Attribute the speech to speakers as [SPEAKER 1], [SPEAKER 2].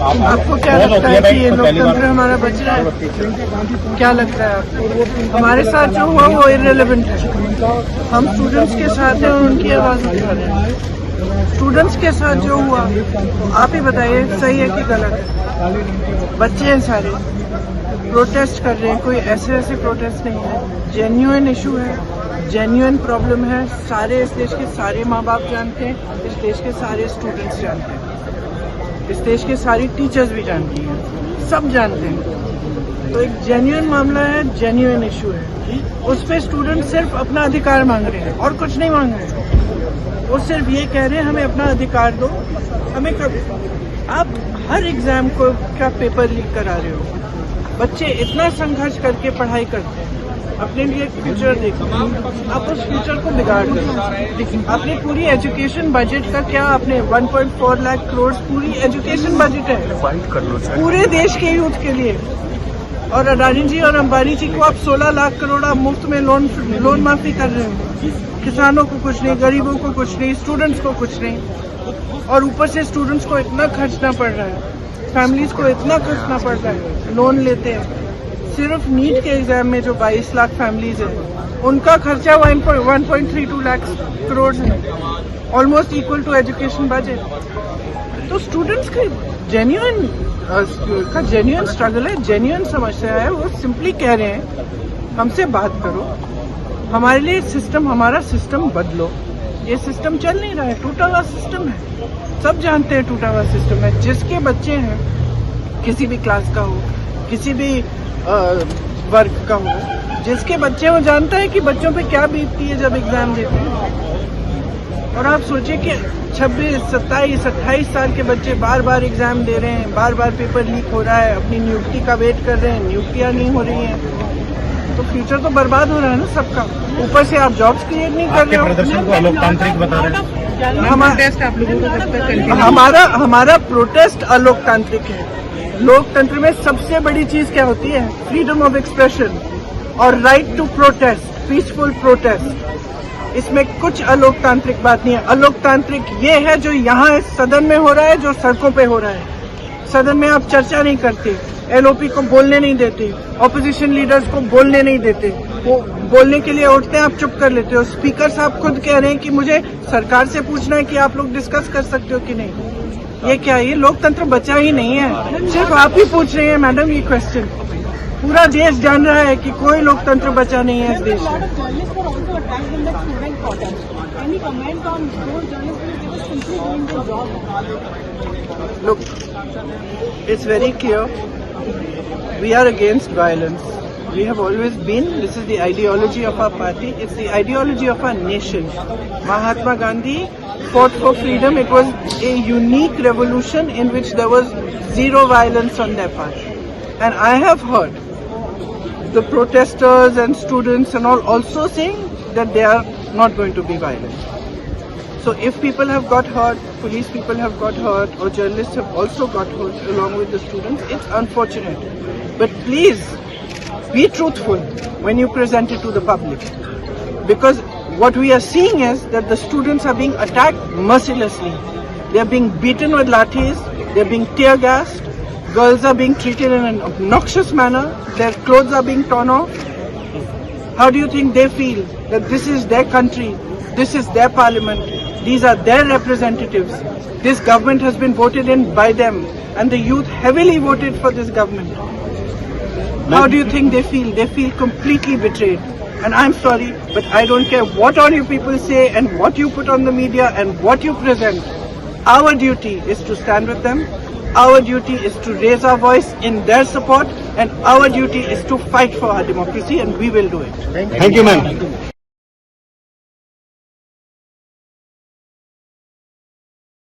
[SPEAKER 1] आपको क्या लगता है कि ये लोकतंत्र हमारा बच रहा है? क्या लगता है आपको? हमारे साथ जो हुआ वो इररिलेवेंट है। हम स्टूडेंट्स के साथ हैं और उनकी आवाज उठा रहे हैं। स्टूडेंट्स के साथ जो हुआ आप ही बताइए, सही है कि गलत है? बच्चे हैं सारे, प्रोटेस्ट कर रहे हैं। कोई ऐसे प्रोटेस्ट नहीं है, जेन्युइन इशू है, जेन्युइन प्रॉब्लम है। सारे इस देश के सारे माँ बाप जानते हैं, इस देश के सारे स्टूडेंट्स जानते हैं, इस देश के सारी टीचर्स भी जानती हैं, सब जानते हैं। तो एक जेन्युइन मामला है, जेन्युइन इशू है। उस पे स्टूडेंट सिर्फ अपना अधिकार मांग रहे हैं और कुछ नहीं मांग रहे हैं। वो सिर्फ ये कह रहे हैं हमें अपना अधिकार दो। हमें कब? आप हर एग्जाम को क्या पेपर लीक करा रहे हो? बच्चे इतना संघर्ष करके पढ़ाई करते हैं, अपने लिए फ्यूचर देखते हैं, आप उस फ्यूचर को बिगाड़ रहे हो। अपनी पूरी एजुकेशन बजट का क्या, आपने 1.4 लाख करोड़ पूरी एजुकेशन बजट है पूरे देश के यूथ के लिए। और अडानी जी और अंबानी जी को आप 16 लाख करोड़ आप मुफ्त में लोन माफी कर रहे हो। किसानों को कुछ नहीं, गरीबों को कुछ नहीं, स्टूडेंट्स को कुछ नहीं। और ऊपर से स्टूडेंट्स को इतना खर्चना पड़ रहा है, फैमिलीज को इतना खर्चना पड़ रहा है, लोन लेते हैं। सिर्फ नीट के एग्जाम में जो 22 लाख फैमिलीज हैं, उनका खर्चा 1.32 लाख करोड़ है, almost equal to education budget. तो स्टूडेंट्स का जेन्युइन स्ट्रगल है, जेन्युइन समस्या है। वो सिंपली कह रहे हैं हमसे बात करो, हमारे लिए सिस्टम, हमारा सिस्टम बदलो। ये सिस्टम चल नहीं रहा है, टूटा हुआ सिस्टम है, सब जानते हैं टूटा हुआ सिस्टम है। जिसके बच्चे हैं, किसी भी क्लास का हो, किसी भी वर्ग का हो, जिसके बच्चे वो जानता है कि बच्चों पे क्या बीतती है जब एग्जाम देते हैं। और आप सोचिए कि 26, 27, 28 साल के बच्चे बार बार एग्जाम दे रहे हैं, बार बार पेपर लीक हो रहा है, अपनी नियुक्ति का वेट कर रहे हैं, नियुक्तियां नहीं हो रही हैं, तो फ्यूचर तो बर्बाद हो रहा है ना सबका। ऊपर से आप जॉब्स क्रिएट नहीं कर रहे हो।
[SPEAKER 2] प्रदर्शन को अलोकतांत्रिक बता रहे हैं।
[SPEAKER 1] हमारा प्रोटेस्ट अलोकतांत्रिक है। लोकतंत्र में सबसे बड़ी चीज क्या होती है? फ्रीडम ऑफ एक्सप्रेशन और right to protest, peaceful protest. इसमें कुछ अलोकतांत्रिक बात नहीं है। अलोकतांत्रिक ये है जो यहाँ सदन में हो रहा है, जो सड़कों पे हो रहा है। सदन में आप चर्चा नहीं करते, एलओपी को बोलने नहीं देते, ऑपोजिशन लीडर्स को बोलने नहीं देते, वो बोलने के लिए उठते हैं, आप चुप कर लेते हो। स्पीकर साहब खुद कह रहे हैं कि मुझे सरकार से पूछना है कि आप लोग डिस्कस कर सकते हो कि नहीं। ये क्या है? ये लोकतंत्र बचा ही नहीं है, सिर्फ आप ही पूछ रहे हैं मैडम ये क्वेश्चन। पूरा देश जान रहा है कि कोई लोकतंत्र बचा नहीं है इस देश में। Look, it's very clear. We are against violence. We have always been. This is the ideology of our party. It's the ideology of our nation. Mahatma Gandhi fought for freedom. It was a unique revolution in which there was zero violence on their part. And I have heard the protesters and students and all also saying that they are not going to be violent. So if people have got hurt, police people have got hurt, or journalists have also got hurt along with the students, it's unfortunate. But please be truthful when you present it to the public. Because what we are seeing is that the students are being attacked mercilessly. They are being beaten with lathis, they are being tear gassed, girls are being treated in an obnoxious manner, their clothes are being torn off. How do you think they feel that this is their country, this is their parliament, these are their representatives, this government has been voted in by them, and the youth heavily voted for this government. How do you think they feel? They feel completely betrayed. And I'm sorry, but I don't care what all you people say and what you put on the media and what you present. Our duty is to stand with them. Our duty is to raise our voice in their support, and our duty is to fight for our democracy, and we will do it.
[SPEAKER 2] Thank you, ma'am.